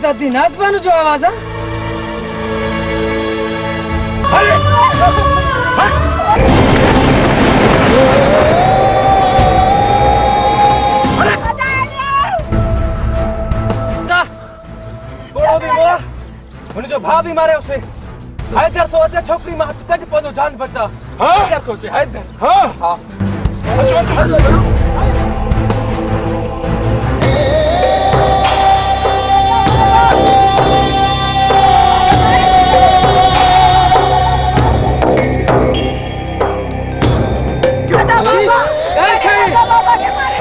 दादी नाचबानो जो आवाज है उन्हें जो भाभी मारे उसे हैदर तो अचे छोकरी में हाथ कट पड़ो जान बचा हैदर तो चे हैदर हां हां बाबा के मारे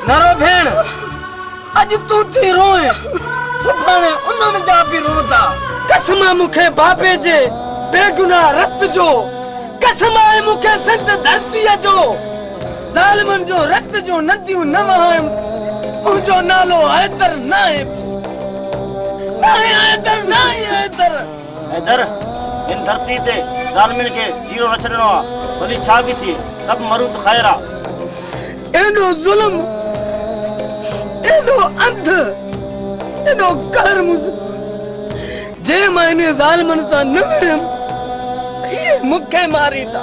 नरो भेण अज तू थी रोए सुभाणे उन्हनि जा भी रोता कसम मुखे बापे जे बेगुनाह रत जो कसम आहे मुखे संत धरती जो ज़ालिमन जो रत जो नदियूं न वहायम मुंहिंजो नालो हैदर नाहे हैदर इन धरती ते ज़ालिमन के जीरो न छॾणो आहे भली छा बि थिए सभु मरूं त ख़ैर आहे एनो जुल्म एनो अंध एनो कहर मुझ जे मैंने ज़ालिमन सा न मिलम ये मुखे मारीदा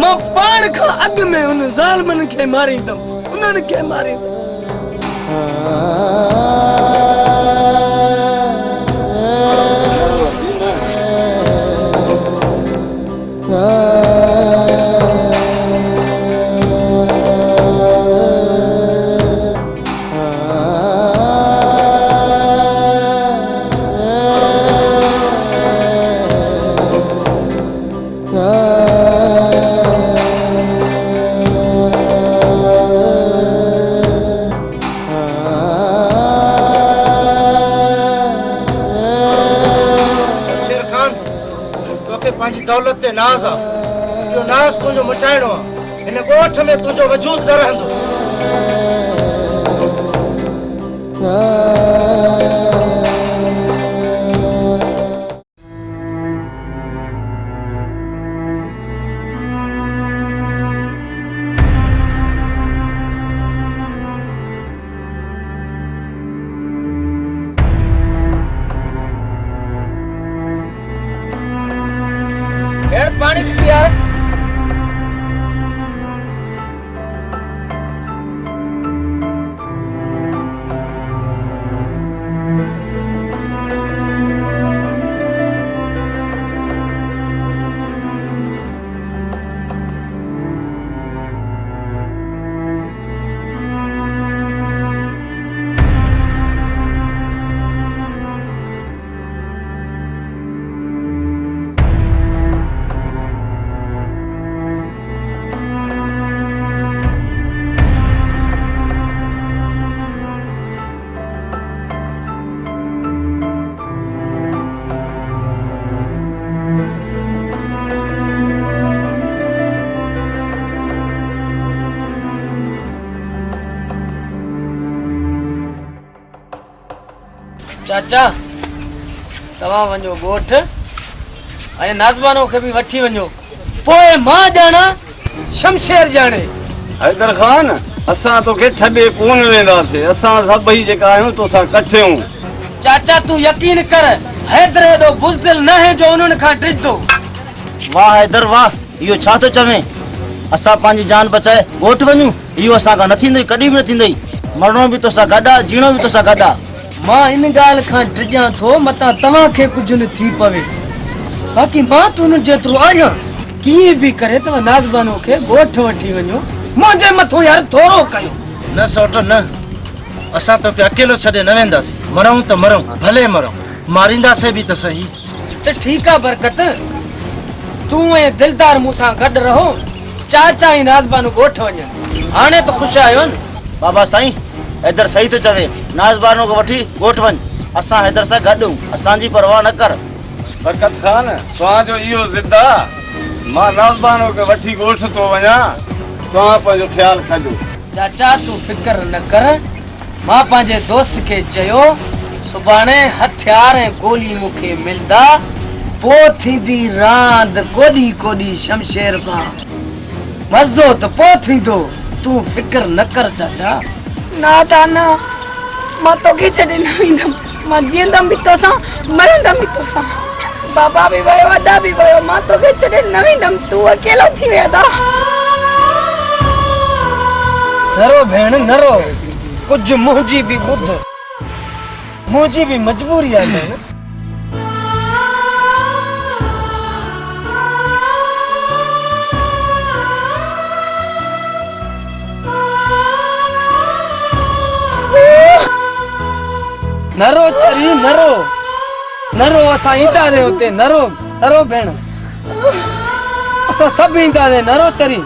मां पाण खां अॻु में उन ज़ालिमन खे मारीदम उन्हनि खे मारीदम दौलत ते नाज़ आहे जो नाज़ तुंहिंजो मचाइणो आहे हिन ॻोठ में तुंहिंजो वजूद न रहंदो चाचा तव्हां वञो ॻोठ ऐं नाज़बानो खे बि वठी वञो पोइ मां ॼाणा शमशेर ॼाणे। हैदर खान असां तोखे छॾे कोन वेंदासीं असां सभई जेका आहियूं तोसां कठे आहियूं। चाचा तू यकीन कर हैदर एॾो बुज़दिल न है जो उन्हनि खां ड्रिजंदो। वाह हैदर वाह इहो छा थो चवे असां पंहिंजी जान बचाए ॻोठ वञूं इहो असांखां न थींदो कॾहिं बि न थींदई मरणो बि तोसां गॾु आहे जीणो बि तोसां गॾु आहे। मां इन ॻाल्हि खां ड्रिजां थो मतां तव्हांखे कुझु न थी पवे बाक़ी मां तू उन्हनि जेतिरो आहियां कीअं बि करे तव्हां नाज़बानो खे ॻोठ वठी वञो मुंहिंजे मथां यार थोरो कयो। न सौट न असां तोखे अकेलो छॾे न वेंदासीं मरूं त मरूं भले मरूं मारींदासीं बि त सही। त ठीकु आहे बरकत तूं ऐं दिलदार मूंसां गॾु रहो चाचा ऐं नाज़बानो ॻोठ वञनि हाणे त ख़ुशि आहियो न। बाबा साईं हैदर सही थो चवे नाज़बानो खे वठी ॻोठ वञ असां हैदर सां गॾु असांजी परवाह न कर। बरकत खान तव्हांजो इहो ज़िद आहे मां नाज़बानो खे वठी ॻोठ थो वञा तव्हां पंहिंजो ख़्यालु कजो। चाचा तूं फिकर न कर मां पंहिंजे दोस्त खे चयो सुभाणे हथियार ऐं गोली मूंखे मिलंदा पोइ थींदी रांदि कोॾी कोॾी शमशेर सां मज़ो त पोइ थींदो तूं फिकर न कर चाचा। ना ताना मां तोखे छॾे न वेंदमि मां जीअंदमि बि तोसां मरंदमि बि तोसां बाबा बि वियो अदा बि वियो मां तोखे छॾे न वेंदमि तूं अकेलो थी वेंदा। नरो भेण नरो कुछ मुंहिंजी बि ॿुध मुंहिंजी बि मजबूरी आहे भेण। नरो चरी नरो नरो असां ईंदा दे उते नरो नरो भेण असां सभु ईंदा दे नरो चरी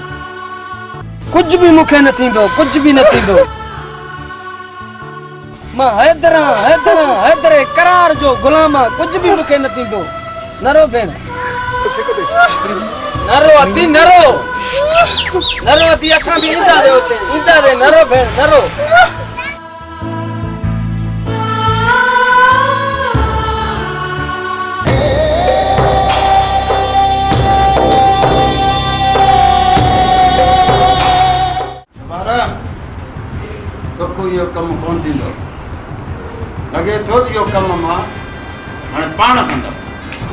कुछ भी मूंखे न थींदो कुछ भी न थींदो मां हैदर करार जो गुलाम आहे कुछ भी मूंखे न थींदो नरो भेण नरो अती नरो अती असां बि ईंदा दे उते ईंदा दे नरो भेण नरो। तोखो इहो कमु कोन थींदो लॻे थो त इहो कमु मां हाणे पाण कंदमि।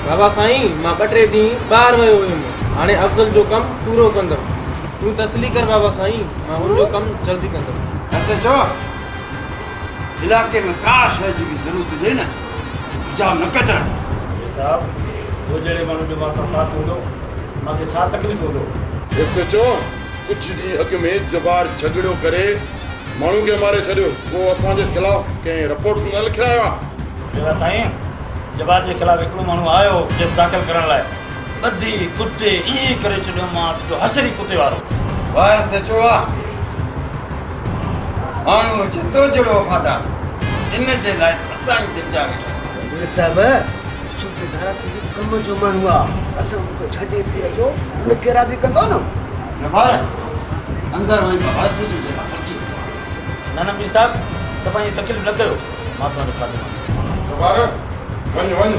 बाबा साईं मां 2-3 ॾींहं ॿाहिरि वियो हुयुमि हाणे अफ़ज़ल जो कमु पूरो कंदमि तूं तसली कर बाबा साईं मां हुनजो कमु जल्दी कंदमि। ऐसे चओ इलाइक़े में का शइ जी बि ज़रूरत हुजे न हिजाब न कजणु। साहब वो जड़े माण्हू जो मां सां साथ हूंदो मूंखे छा तकलीफ़ हूंदो। ऐसे चओ कुछ ॾींहं अॻु में जवार झगड़ो करे माण्हू खे मारे छॾियो पोइ असांजे ख़िलाफ़ कंहिं रिपोर्ट न लिखायो आहे। जेका साईं जवार जे ख़िलाफ़ हिकिड़ो माण्हू आयो केस दाख़िल करण लाइ ॿधी कुटे ईअं करे छॾियोमांसि जो हसरी कुते वारो। वाह सचो आहे माण्हू जितो जहिड़ो वफ़ादार इन जे लाइ असांजी दिलजा वेठा। मीर साहब सूबेदार सिंधी कम जो माण्हू आहे असां उनखे छॾे पीर जो उनखे राज़ी कंदो न जवार अंदरि वञी बहास जो जेका पर्ची न पीर साहब तव्हां इहे तकलीफ़ न कयो मां तव्हांजो खाधो जवार वञ वञ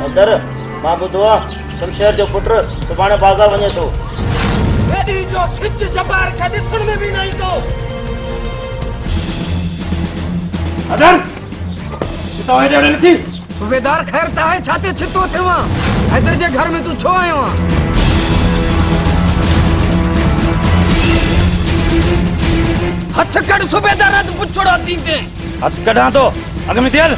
हैदर मां ॿुधो आहे शमशेर जो पुटु सुभाणे बाज़ार वञे थो। हेॾी जो सिज जबार खे ॾिसण में बि न ईंदो। अदर कितो हेॾे होॾे नथी सूबेदार ख़ैर त आहे छा ते छितो थियो आहे हैदर जे घर में तूं छो आयो आहे। खेड़ सूबेदार तो पुछड़ो थींदे हथ कढां तो अॻ में थियल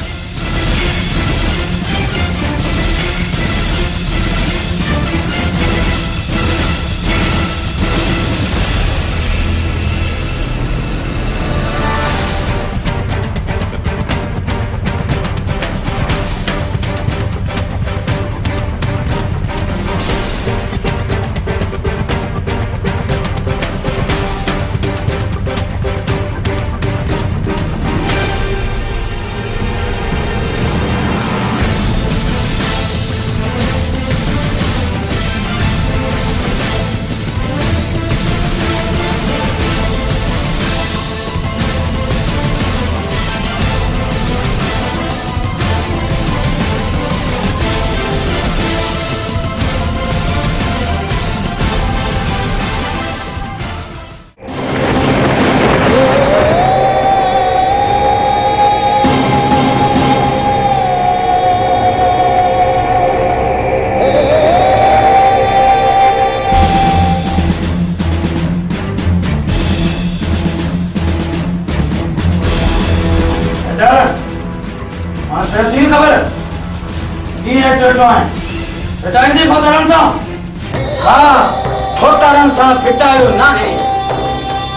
भोतारन सां फिटायो नाहे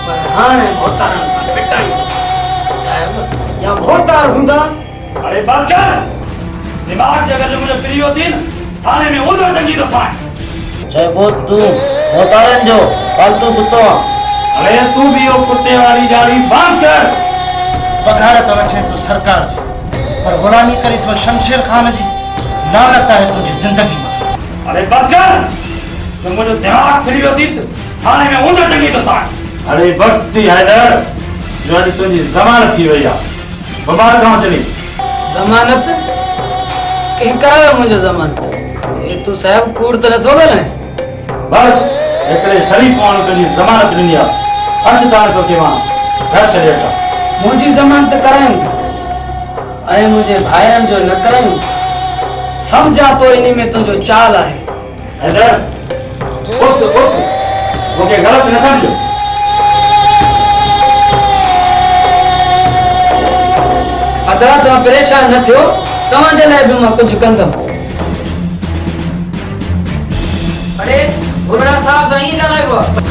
पर हाणे भोतारन सां फिटायो साहिब या भोतार हूंदा अरे बस कर दिमाग जगह जो मुझे फ्री होती न थाने में उधर टंगी तो फाइन चइबो तू मोतारन जो फालतू कुत्तो अरे तू भी वो कुत्ते वाली जाली बांध कर पघार तो वठे तो सरकार जी पर गुलामी करी तो शमशेर खान जी लानत है तुझी जिंदगी में अरे बस कर तुम मुझे दिमाग फ्री होती थाने में उधर टंगी तो फाइन अरे वक्त थी हैदर जो आज तुझी जमानत की वजह बबार कहाँ चली जमानत कहीं करायो मुझे जमानत ये तू साहब कूड़ तो न थो गले बस एकड़े शरीफ माण्हू तुझी जमानत ॾिनी आहे अच ताण तो के वहां घर छॾे अचां मुझी जमानत करायूं ऐं मुझे भाइरन जो न करायूं समझा तो इन्हीं में तुझो चाल है हैदर उठ मूंखे ग़लति न समझो अदा तव्हां परेशान न थियो तव्हांजे लाइ बि मां कुझु कंदुमि अरे बुरड़ा साहब सां ईअं ॻाल्हाइबो आहे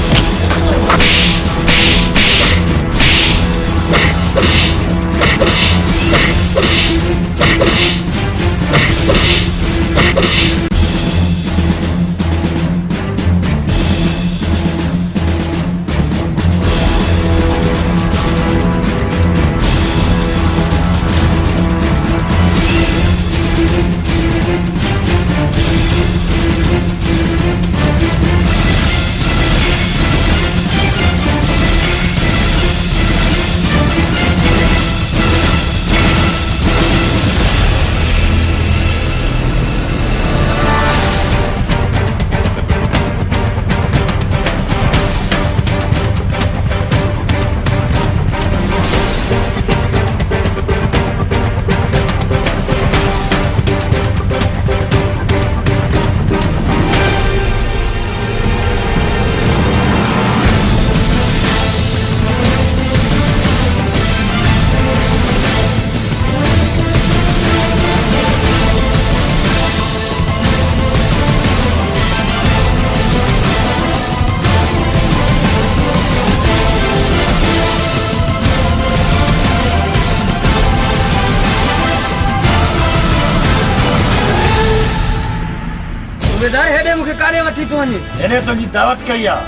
सूबेदार हेडे मुखे कारे वठी तो वने इन्हें तुझी दावत कई आहे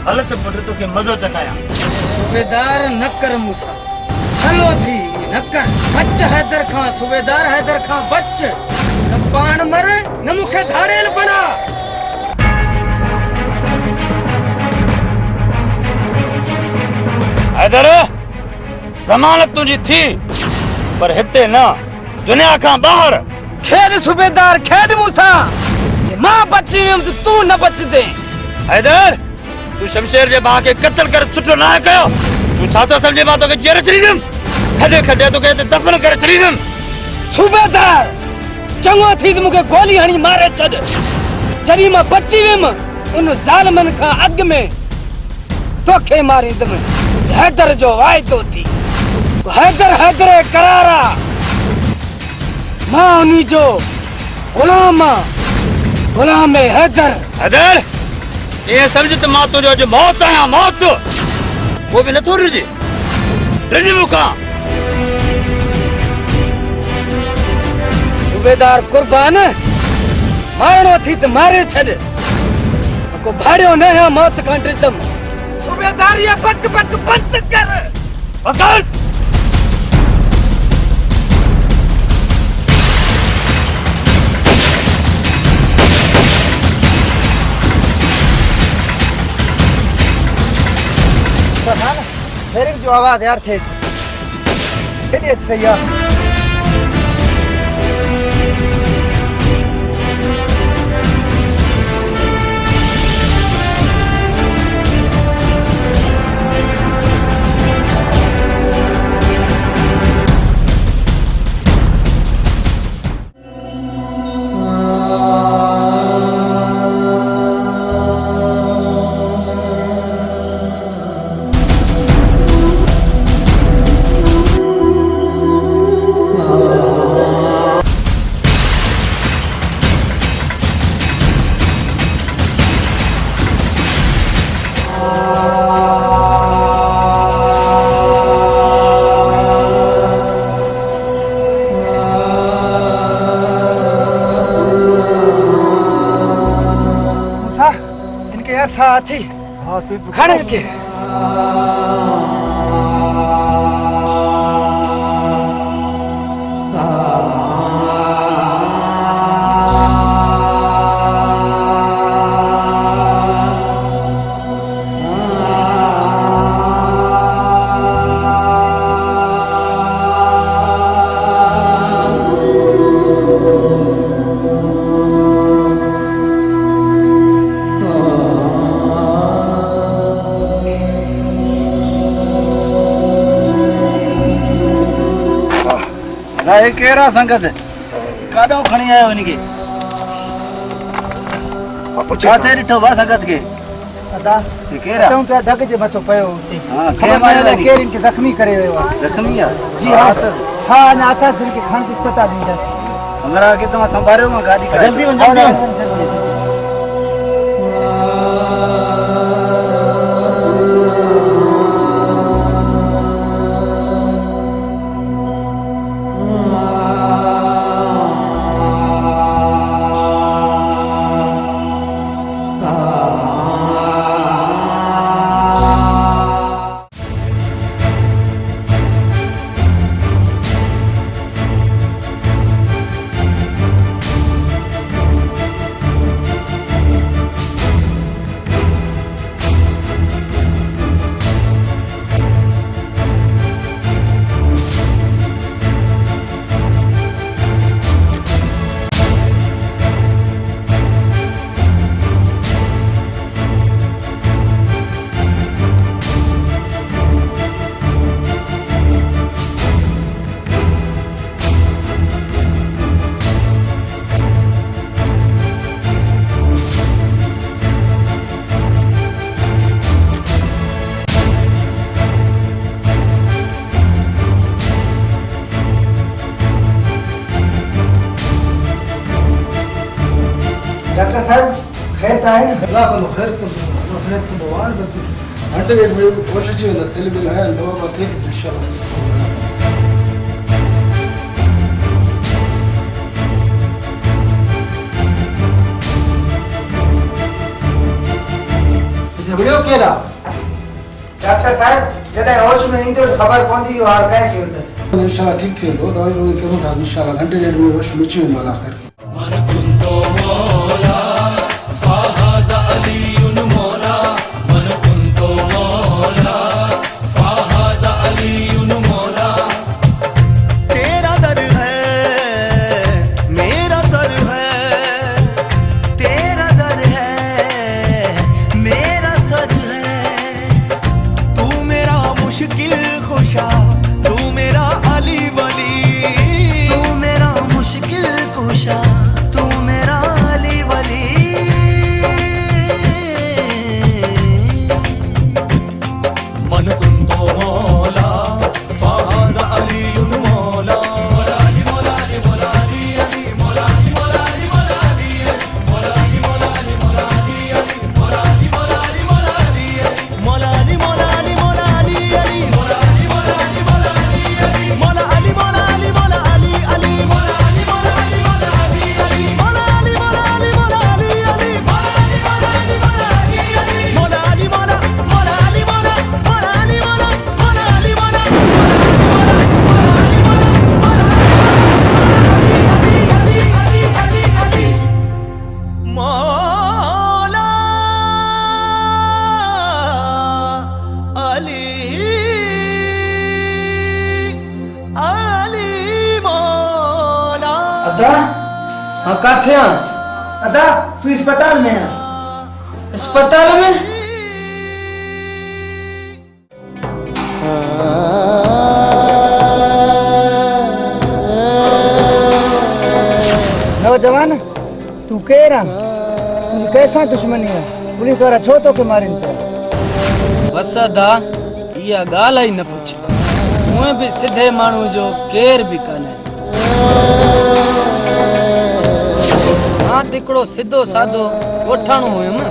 हल त पुट तोखे मज़ो चखायां सूबेदार न कर मूसा हलो थी न कर बच हैदर खां सूबेदार हैदर खां बच न पाण मर न मुखे धाड़ेल बना हैदर ज़मानत तुझी थी पर हिते न दुनिया खां ॿाहिरि खेड सूबेदार खेड मूसा मां बची वियमि त तू न बचदे हैदर तू शमशेर जे भाउ खे क़त्ल करे सुठो न कयो तू छा थो सम्झे मां तोखे जेल छॾींदुमि खॾे खॾे तोखे हिते दफ़न करे छॾींदुमि सूबेदार चङो थी त मूंखे गोली हणी मारे छॾ जॾहिं मां बची वियमि उन ज़ालिमनि खां अॻु में तोखे मारींदुमि हैदर जो वाइदो थी हैदर हैदर करारा मां उन्हीं जो गुलाम हैदर हैदर ये समझ त मां तुंहिंजो अॼु मौत आहियां मौत वो भी नथो रिजे रिज मूंखां सूबेदार कुर्बान मारणो थी त मारे छॾ को भाड़ियो न है मौत खां ड्रिदम सूबेदार ये बक बक बंद कर बस फेरिंग जो आवाज यार थे केॾे सही आहे साथी खड़े के ये केरा संगत काडो खणी आयो इनके छाते ॾिठो बा संगत के अदा ये केरा चऊं पिया धक जे मथो पयो हां केर इनके जख्मी करे वियो आहे जख्मी है जी हां छा अञा अथस जिनके खण अस्पताल ॾींदस हमरा के तमा संभारियो मां गाड़ी जल्दी जल्दी डॉक्टर साहब खैर था है अल्लाह को खैर को दुआ बस घंटे डेढ़ में कोशिश ही होता है बिल है दवा बात है इंशाल्लाह वीडियो केरा डॉक्टर साहब जॾहिं होश में ईंदो ख़बर पवंदी इहो हाल काहे कयो अथसि इंशाल्लाह ठीक थी वेंदो दवाई ववाई करूं था इंशाल्लाह घंटे डेढ़ में होश में अची वेंदो अल्लाह ख़ैर तू मेरा मुश्किल कुशा काथे आ अदा तू अस्पताल में है। अस्पताल में नौजवान तू कह रहा तुझे कैसा दुश्मनी है पुलिस वारा छो तो के मारिन पे बस अदा इहा ॻाल्हि ई न पुछ मुंहिं बि सिधे माण्हू जो केर बि कान्हे मां हिकिड़ो सिधो साधो ॻोठाणो हुयुमि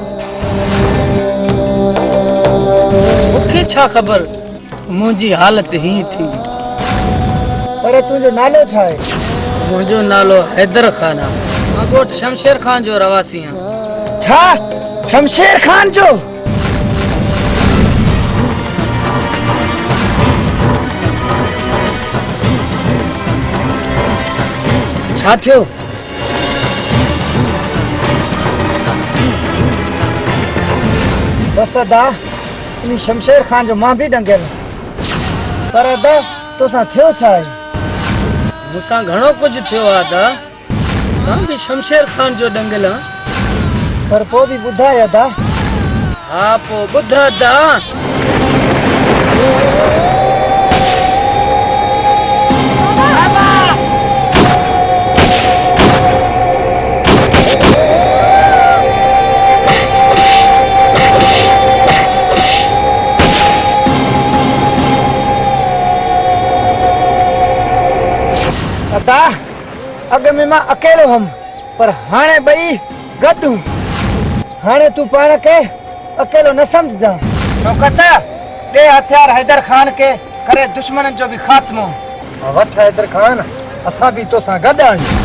मूंखे छा ख़बर मुंहिंजी हालत हीअं थी पर तुझो नालो छा है? मुंहिंजो नालो हैदर खान आहे मां ॻोठ शमशेर खान जो रवासी आहियां छा शमशेर खान जो? छा थियो बस अदा इन शमशेर खान जो मां भी डंगल पर अदा तोसां थियो छा है? मूंसां घणो कुझु थियो आहे त मां बि शमशेर खान जो डंगल आहियां पर पोइ बि ॿुधाए अदा हा पोइ ॿुध अदा अदा अॻ में मां अकेलो हम पर हाणे ॿई गॾु हाणे तू पाण खे अकेलो न समझ शौकत ॾे हथियार हैदर खान के करे दुश्मनन जो भी खात्मो वठ हैदर खान असां भी तोसां गॾु आहियूं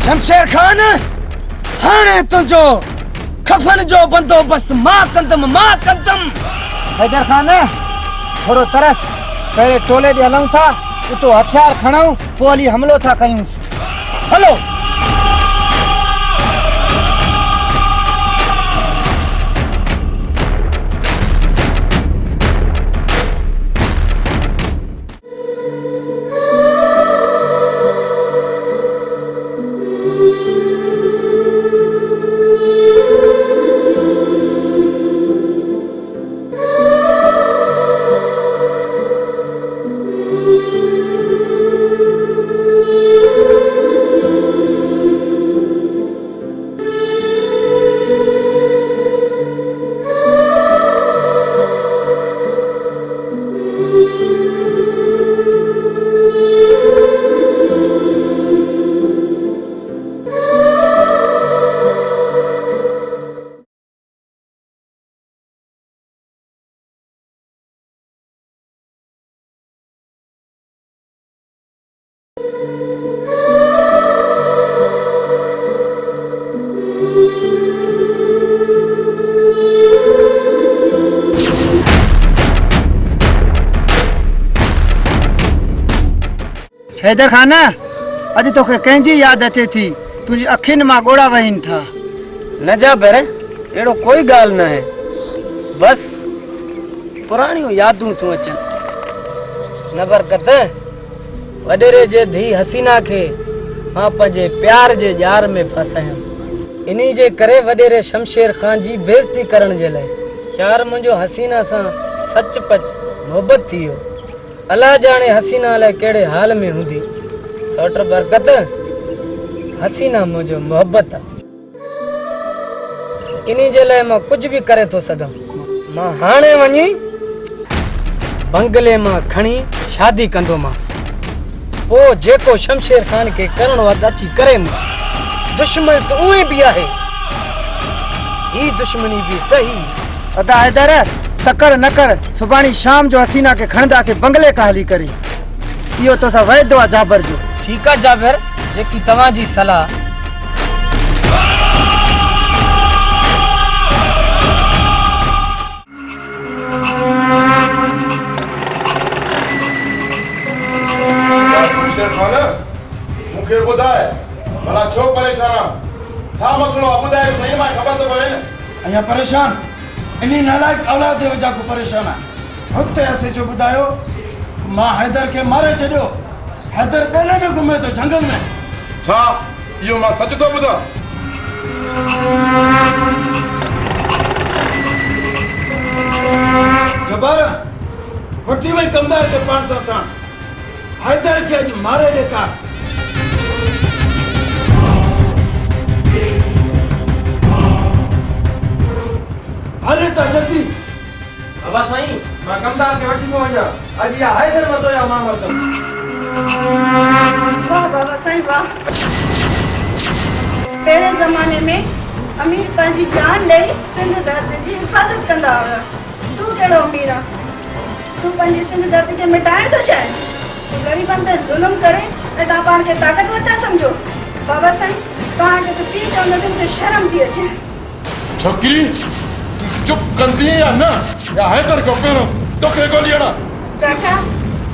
शमशेर खान हाणे तुंहिंजो खफन जो बंदोबस्त मां कंदमि हैदर खान थोरो तरस पहले टोले ॾे हलूं था उतो हथियार खणूं पोइ हली हमलो था कयूं हलो हैदर खान अॼु तोखे कंहिंजी यादि अचे थी तुंहिंजी अखियुनि मां ॻोड़ा वहिनि था न जा भेण अहिड़ो कोई ॻाल्हि न आहे बसि पुराणियूं यादूं थियूं अचनि न बरकत वॾेरे जे धीउ हसीना खे मां पंहिंजे प्यार जे ॼार में फसायमि इन्ही जे करे वॾेरे शमशेर खान जी बेइज़ती करण जे लाइ यार मुंहिंजो हसीना सां सचपच मोहबत थी वियो अल्लाह जाने हसीना लाइ कहिड़े हाल में हूंदी सौट बरकत हसीना मुंहिंजो मोहबत आहे इन्ही जे लाइ मां कुझु बि करे थो सघां मां हाणे वञी बंगले मां खणी शादी कंदोमांसि पोइ जेको शमशेर खान खे करणो आहे अची करे दुश्मन त उहे बि आहे ही दुश्मनी बि सही अदा हैदर तकड़ न कर सुभाणी शाम जो हसीना के खणंदासीं बंगले का हली करे इहो तोसां वाइदो आहे जाबर जो ठीकु आहे जाबिर जेकी तव्हांजी सलाह शमशेर खान मूंखे ॿुधाए भला छो परेशान आहे छा मसलो आहे ॿुधाए सही मां ख़बर त पवे न अञा परेशान इन्ही नालायक औलाद जे वजह को परेशान आहे। हुते ऐसे जो ॿुधायो मां हैदर खे मारे छॾियो। हैदर ॿेले में घुमे थो जंगल में। छा इहो मां सच थो ॿुधां? जबर वठी वई कमदार के पाण सां साण हैदर खे अॼु मारे ॾेखार। हले त जल्दी। बाबा साईं मां कमदार खे वठी थो वञा। अॼु या हैदर मरदो या मां मरदमि। वाह बाबा साईं वाह। पहिरें ज़माने में अमीर पंहिंजी जान ॾेई सिंध धरती जी हिफ़ाज़त कंदा हुआ। तूं कहिड़ो अमीर आहे? तूं पंहिंजी सिंध धरती खे मिटाइण थो चाहे? तूं ग़रीबनि ते ज़ुल्म करे ऐं तव्हां पाण खे ताक़तवर था सम्झो? बाबा साईं तव्हांखे त पीउ चवंदो त मूंखे शर्म थी अचे। छोकिरी तूं चुप कंदी या न या हैदर को पहिरों तोखे ॻोल्ही आणा। चाचा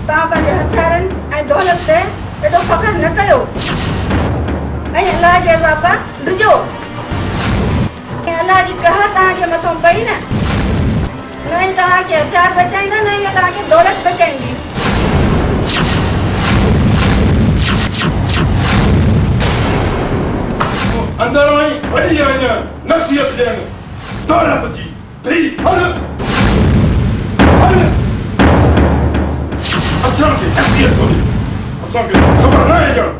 तव्हां पंहिंजे हथियारनि ऐं दौलत ते एॾो फ़ख्रु न कयो ऐं अलाह जे अज़ाब खां ॾिजो। ऐं अलाह जी कहर तव्हांजे मथां पई न ई तव्हांखे हथियार बचाईंदा न ई तव्हांखे दौलत बचाईंदी। अंदर आई वॾी वञ नसीहत ॾियनि दौलत जी थी हल हल। असांखे नसीहत थोरी असांखे ख़बर न आहे ॼण।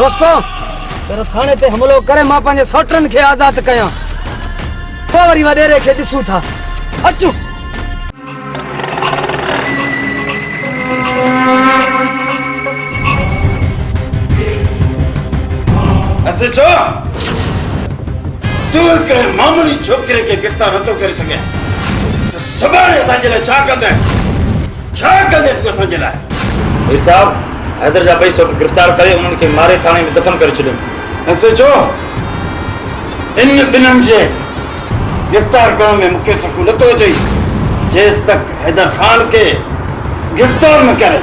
दोस्तों पहिरों थाणे ते हमलो करे मां पंहिंजे सौटनि खे आज़ाद कयां, पोइ वरी वॾेरे खे ॾिसूं था। अचो ऐसे छो तूं हिकिड़े मामूली छोकिरे खे गिरफ़्तार नथो करे सघे त सुभाणे असांजे लाइ छा कंदे तूं असांजे लाइ? मीर साहब हैदर जा 2 सौट गिरफ़्तार करे उन्हनि खे मारे थाणे में दफ़न करे छॾियो। ऐसे छो इन ॿिन्हिनि जे गिरफ़्तार करण में मूंखे सकून नथो अचे जेसि तक हैदर ख़ान खे गिरफ़्तार न करे।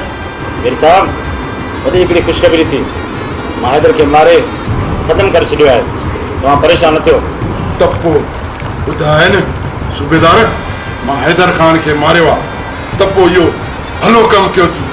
मीर साहब वॾी हिकिड़ी ख़ुशख़बरी थी, मां हैदर खे मारे ख़तमु करे छॾियो आहे। तव्हां परेशान न थियो। त पोइ ॿुधाए न सूबेदार मां हैदर ख़ान खे मारियो आहे त पोइ इहो भलो कमु कयो थी।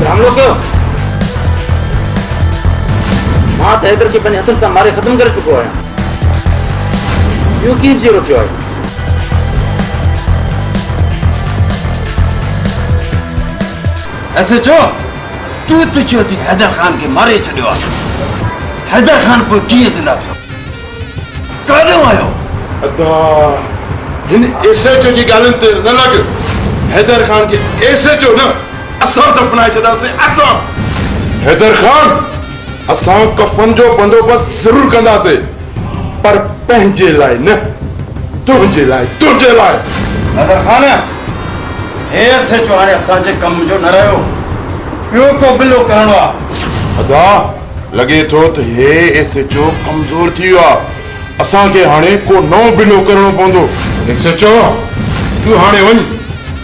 हमलो कयो? मां त हैदर खे पंहिंजे हथनि सां मारे ख़तमु करे चुको आहियां। इहो कीअं जहिड़ो थियो आहे? ऐसे छो तू तो चौथी हैदर खान के मारे छड़ियो आहे। हैदर खान को कीअं ज़िंदा थियो? काॾों आयो? अदा हिन एसएचओ जी ॻाल्हियुनि ते न लॻ। हैदर खान के एसएचओ न असां दफ़नाए छॾासीं। असां हैदर खान असां कफन जो बंदोबस्त ज़रूर कंदासीं, पर पंहिंजे लाइ न, तुंहिंजे लाइ, तुंहिंजे लाइ। हैदर खान हे एसएचओ हाणे असांजे कम जो न रहियो, ॿियो को बिलो करणो आहे। अदा लॻे थो त हे एसएचओ कमज़ोर थी वियो आहे। असांखे हाणे को नओं बिलो करणो पवंदो। एसएचओ तूं हाणे वञ,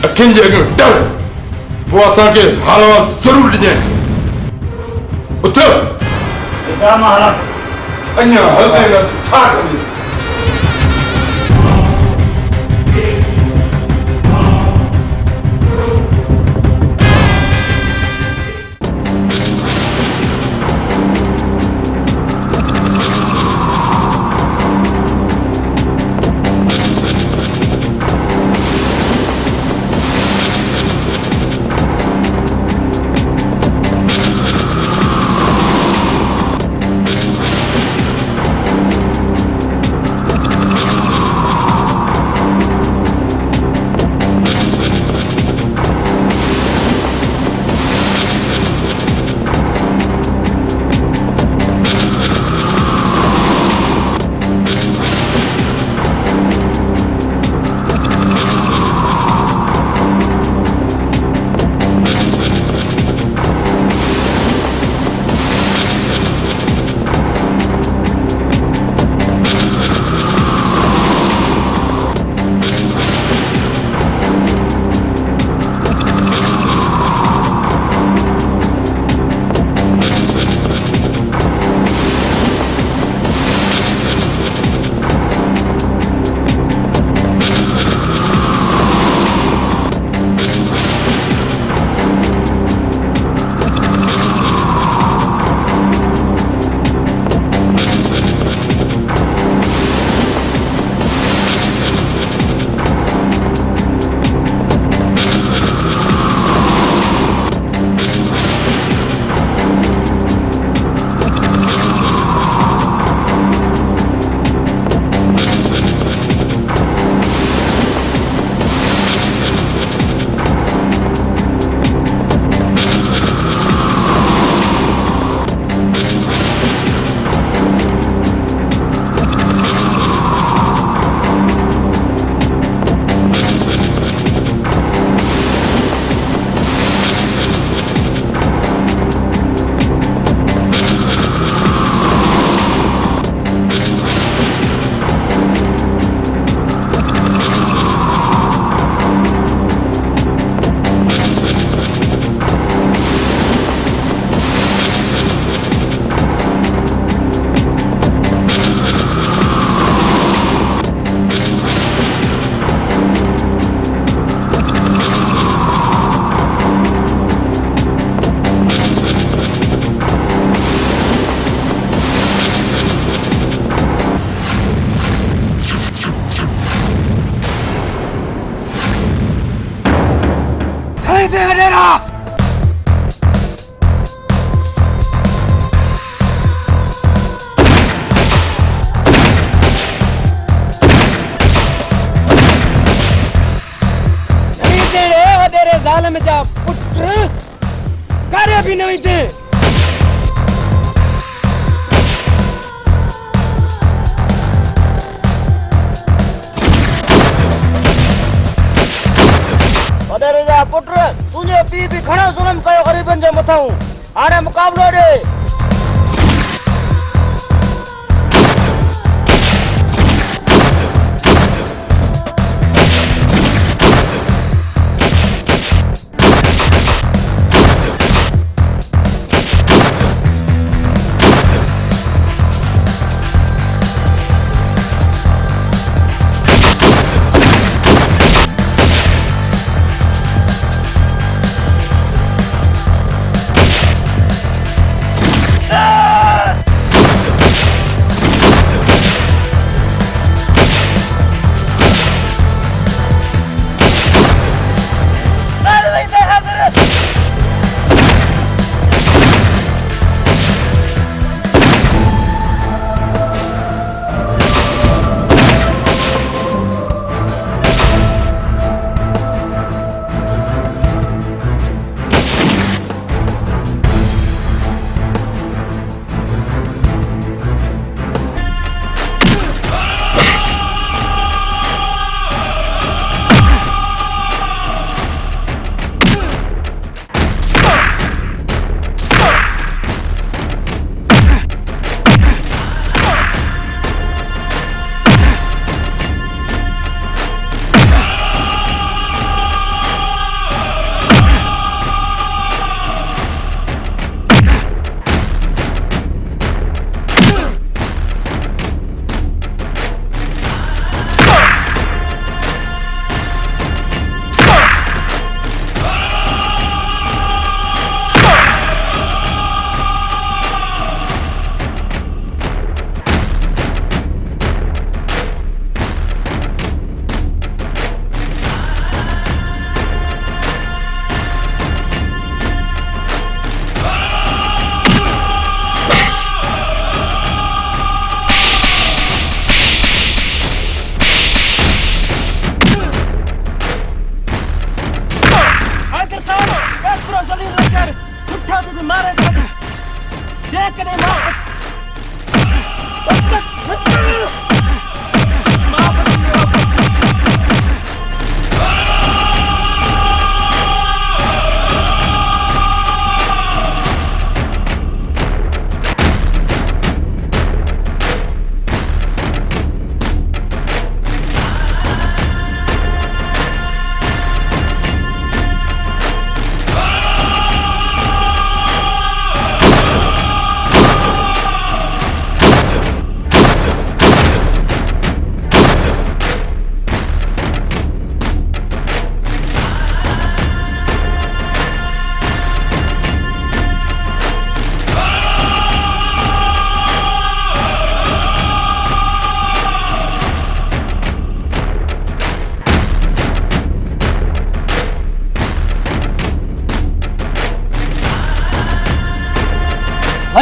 अखियुनि जे अॻियां डर, पोइ असांखे हाल अहिवाल ज़रूर ॾिजांइ। उथ अञा हलंदे न छा कंदी? ज़ालिम जा पुट करे भी नहीं दे। वॾेरे जा पुट तुंहिंजे पीउ बि घणो ज़ुल्म कयो ग़रीबनि जे मथां, हाणे मुक़ाबिलो ॾे।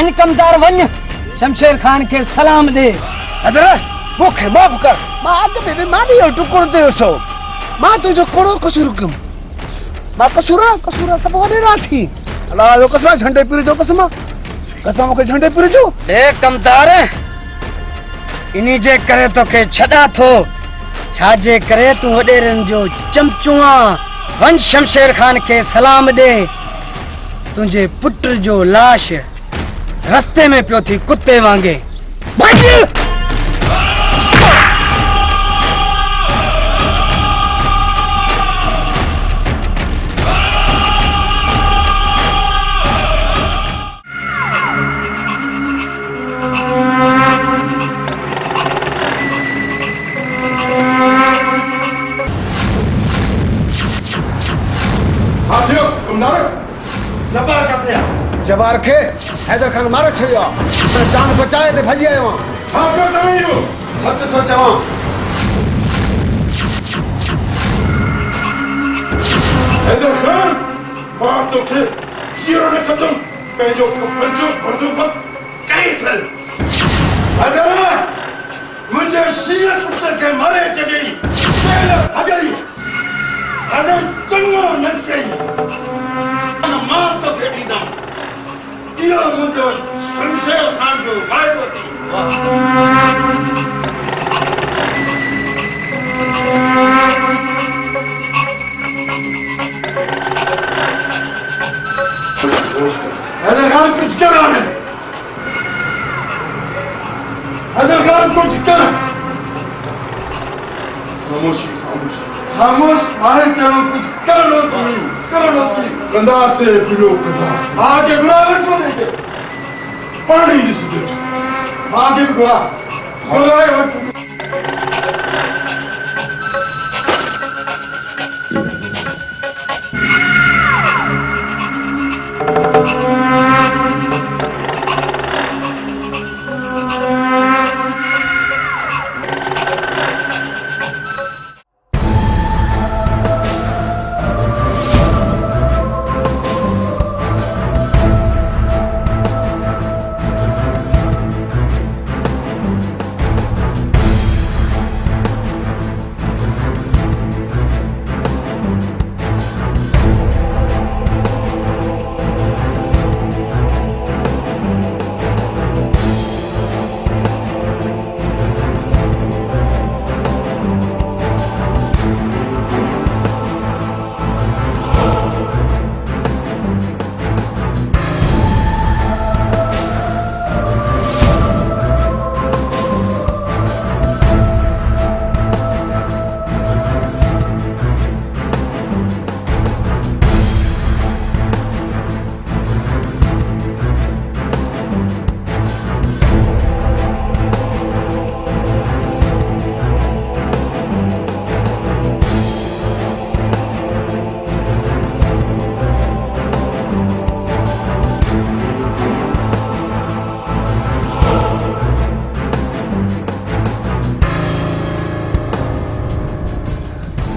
वन कमदार वन शमशेर खान के सलाम दे। हैदर मूंखे माफ़ कर, मां अॻ में बि मां इहो टुकुर थियो सो, मां तुंहिंजो कहिड़ो कसूर कयुमि? मां कसूर सभु वॾेरा थी। अलाह जो कसम, झंडे पीर जो कसम मूंखे झंडे पीर जो। देख कमदार, इन्ही जे करे तोखे छॾा थो, छाजे करे तूं वॾेरनि जो चमचो आ। वन शमशेर खान के सलाम दे। तुंहिंजे पुट जो लाश रस्ते में पियो थी कुत्ते वांगे। भॼ! साथियों, कमदार जब्बार किथे आहे? जबार खे हैदर खान मारे छॾियो आहे। पर जान बचाए ते भॼी आयो आहियां। छा पियो चवां इहो? सच थो चवां। हैदर खान, मां तोखे जीरो न छॾंदुमि। पंहिंजो कफ़न जो बंदोबस्त करे छॾ। हैदर, मुंहिंजे शीर पुट खे मारे छॾियई, शेर भॼई। हैदर चङो न कई, मां तोखे ॾींदुमि। इहो मुंहिंजो शमशेर खान जो वाइदो थी। हैदर खान कुछ कर रहा है। हैदर खान कुछ कर। खामोशी खामोशी खामोश भाई, तेरा कुछ कर लो की कंधा से पिलो, कंधा से आगे गुरावट को लेके पानी नहीं सीधे आगे भी गुराए।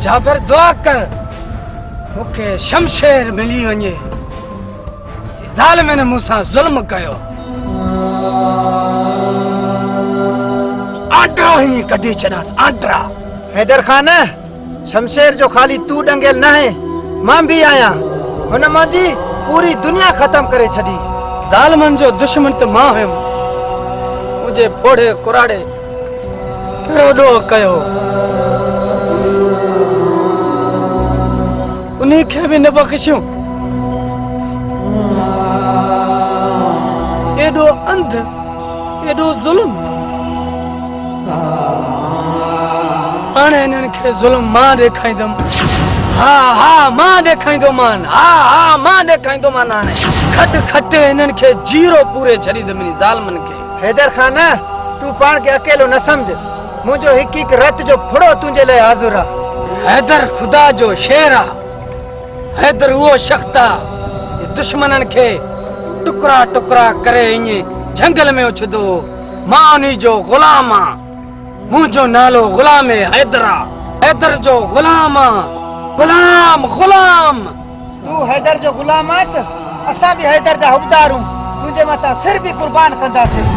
जाबिर दुआ कर मुखे शमशेर मिली वञे। ज़ालिमनि मूंसां ज़ुल्म कयो, आंड्रा ही कढी छॾांसि, आंड्रा। हैदर खान, शमशेर जो खाली तू डंगेल न है, मां भी आया। हुन मुंहिंजी पूरी दुनिया खत्म करे छॾी। ज़ालिमनि जो दुश्मन त मां हुयमि। मुंहिंजे फोड़े कुराड़े कहिड़ो ॾोह कयो, उन्हीं खे भी न बख्शियूं। एॾो अंध, एॾो ज़ुल्म। हाणे इन्हनि खे ज़ुल्म मां ॾेखारींदुमि। हा मां ॾेखारींदोमान, हा मां ॾेखारींदोमान। हाणे खट खटे इन्हनि खे जीरो पूरे छॾींदुमि इन ज़ालिमनि खे। हैदर खान, तू पाण खे अकेलो न समझ। मुंहिंजो हिकु हिकु रत जो फुड़ो तुंहिंजे लाइ हाज़ुर आहे। हैदर खुदा जो शेर आहे। हैदर वो शख्स आहे दुश्मननि खे टुकड़ा टुकड़ा करे ईअं जंगल में उछंदो। मां उन्ही जो ग़ुलाम आहियां। मुंहिंजो नालो ग़ुलाम हैदर आहे। हैदर जो ग़ुलाम आहियां। ग़ुलाम ग़ुलाम। तू हैदर जो ग़ुलाम आहित, असां भी हैदर जा हुबदार हूं। तुझे मता सिर भी कुर्बान कंदासीं।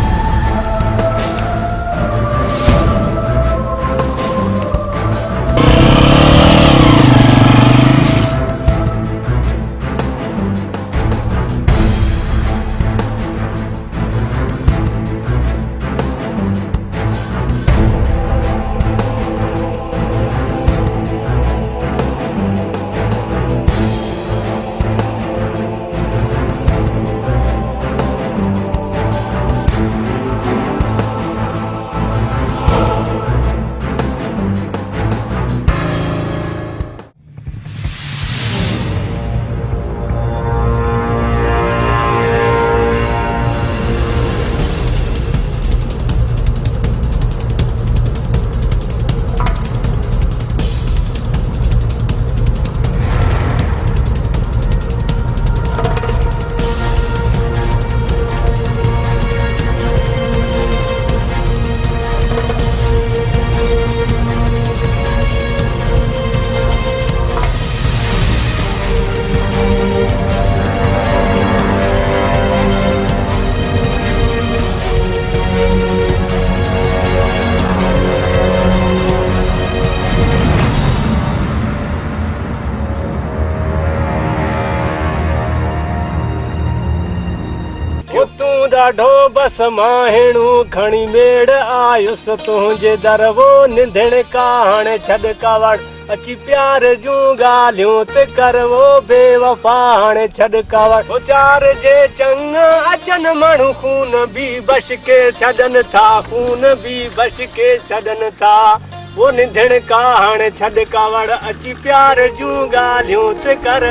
ॾाढो बस माहिणू खणी मेड़ आयुस तुंहिंजे दर वो निंधण का हाणे छॾ कवड़ अची प्यार जूं ॻाल्हियूं त कर वो बेवफा हाणे छॾ कवड़ वो चार जे चंग अचनि माण्हू खून बि बश के छॾनि था खून बि बश के छॾनि था वो निंधण का हाणे छॾ कवड़ अची प्यार जूं ॻाल्हियूं त कर।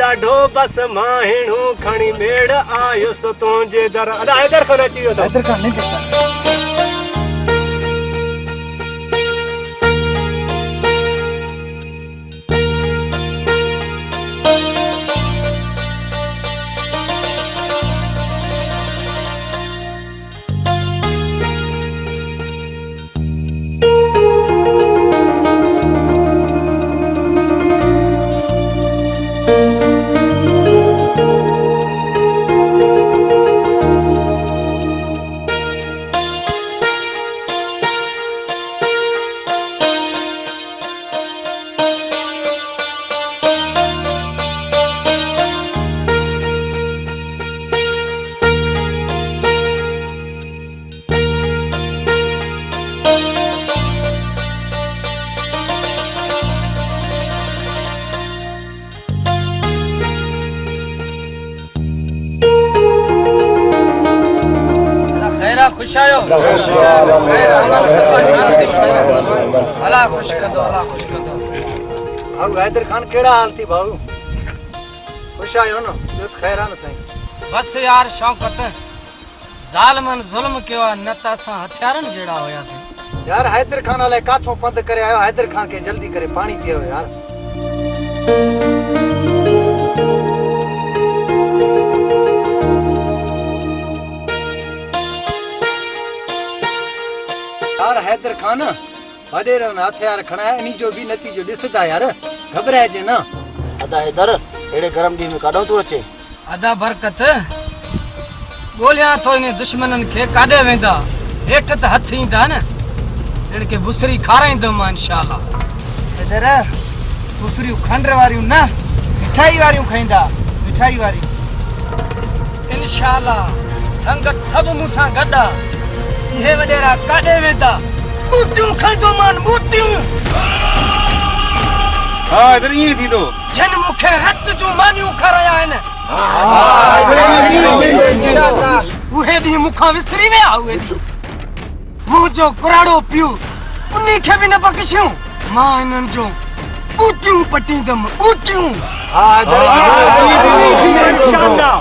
ॾाढो बस माहिणू खणी मेड़ आयुस तुंहिंजे दर। अदा हैदर खान अची वियो हैदर खान नहीं देखता। खुश आयो अला खुश कदो भाऊ हैदर खान केड़ा हाल थी भाऊ? खुश आयो न जो खैरा न सही। बस यार शौकत जालमन जुल्म कियो न त असां हथियारन जेड़ा होया थे। यार हैदर खान वाले काथों पंध करे आयो। हैदर खान के जल्दी करे पानी पियो यार। यार हैदर खान वडेरो न हथियार खणा है इनी जो भी नतीजो दिसदा यार घबराए जे ना। अदा हैदर एड़े गरम दी में काडो तू अचे। अदा बरकत गोलियां तो इन दुश्मनन के काडे वेंदा हेठ त हथ ईंदा न इन के बुसरी खाराइंदो मां इंशाअल्लाह। हैदर बुसरी खंडर वारियूं ना मिठाई वारियूं खाइंदा मिठाई वारी इंशाअल्लाह। संगत सब मुसा गदा ये वडेरा काडे वेंदा बूटियूं खाइंदो मान बूटियूं। हां इधर ही थी तो जन मुखे रत जो मानियूं खाराया आहिनि। इंशाअल्लाह उहे दी मुखा विसरी वे आवे दी मु जो कुराड़ो पियो उन्हीं के भी न बख्शियो मां इनन जो बूटियूं पटींदम बूटियूं। हां इंशाअल्लाह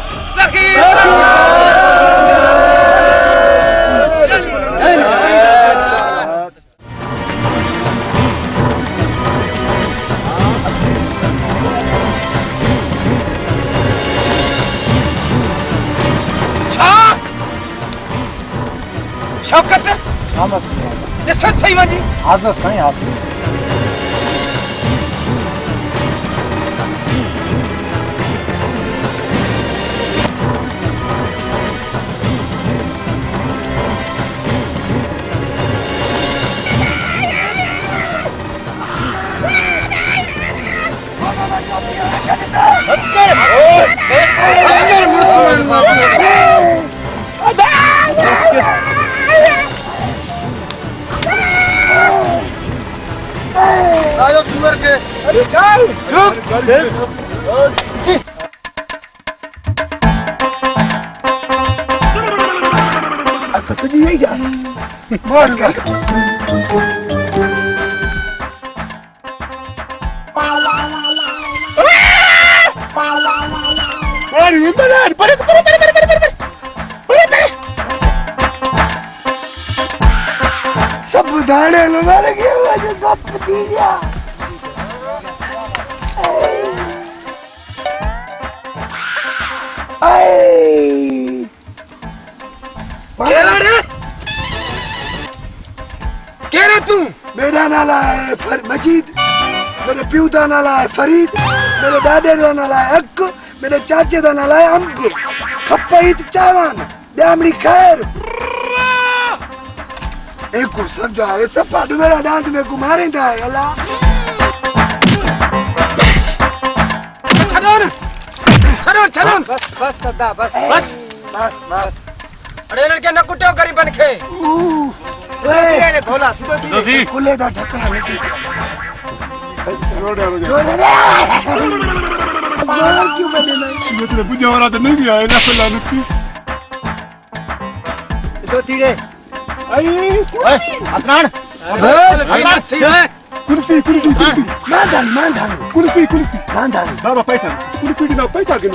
शौकत आमद ॾिसो सही वञी हाज़िर साईं हाज़िर आयो सुअर के अरे चल चुप सजी नहीं जा बोल कर अरे बलार परे सब दाने लगा गया हुआ जो गप दी गया केरा तू मेरा नाला है मजीद मेरे प्यू का नाला है फरीद मेरे दादे का नाला है अक्क मेरे चाचे का नाला है अंक खप्पईत चावान दामड़ी खैर एक को समझा ये सब पाडू मेरा दांत में को मारेंदा है अल्लाह छड़ो बस सदा बस बस अरे लड़के न कुटियो करी बन खे अरे भोला सीधो दी कुले दा ढक्कन निकल जोर क्यों बने नहीं मैं तेरे बुझा वाला तो नहीं भी आया ना फला नुकी सीधो तीरे ओए अदनान कुल्फी मान कुल्फी बाबा पैसा कुल्फी दी ना पैसा के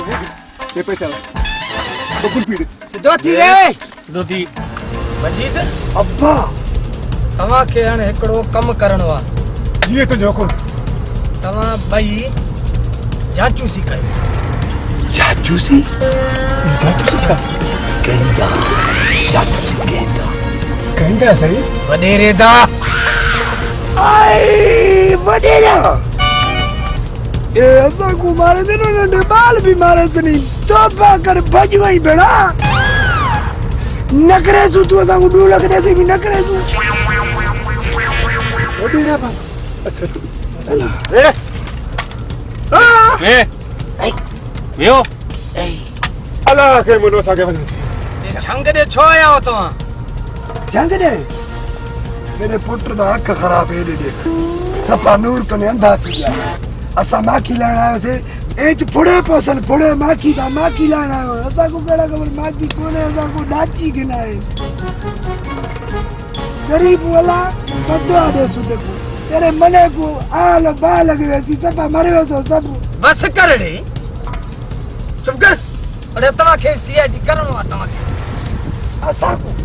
ये पैसा तो कुल्फी सीधो तीरे दोती मजीद अब्बा तवा के हाणे हिकड़ो कम करणो आ जी तो जोको तवा भाई जाचूसी कयो जाचूसी छा कहंदा जाचूसी कहंदा सही वडेरे दा आई वडेरा ए ऐसा को मारे दे ना बाल भी मारे सनी तो पाकर भज वही बेड़ा नकरे सु तू असा को डू लगने से भी नकरे सु वडेरा बा अच्छा रे यो अल्लाह के मनो सागे बने झंग दे छो आया हो तो जंग दे मेरे पुत्र दा अख खराब है देख सफा नूर कने अंधा थी गया असा माखी लाना आयो से एच फुड़े पोसन फुड़े माखी दा माखी लाना आयो असा को केड़ा खबर माखी कोने असा को डाची के ना है गरीब वाला बदला दे सु देखो तेरे मने को आल बाल लगे सी सफा मरे सो सब बस कर रे चुप कर अरे तवा के सीआईडी करणो आ तवा के असा को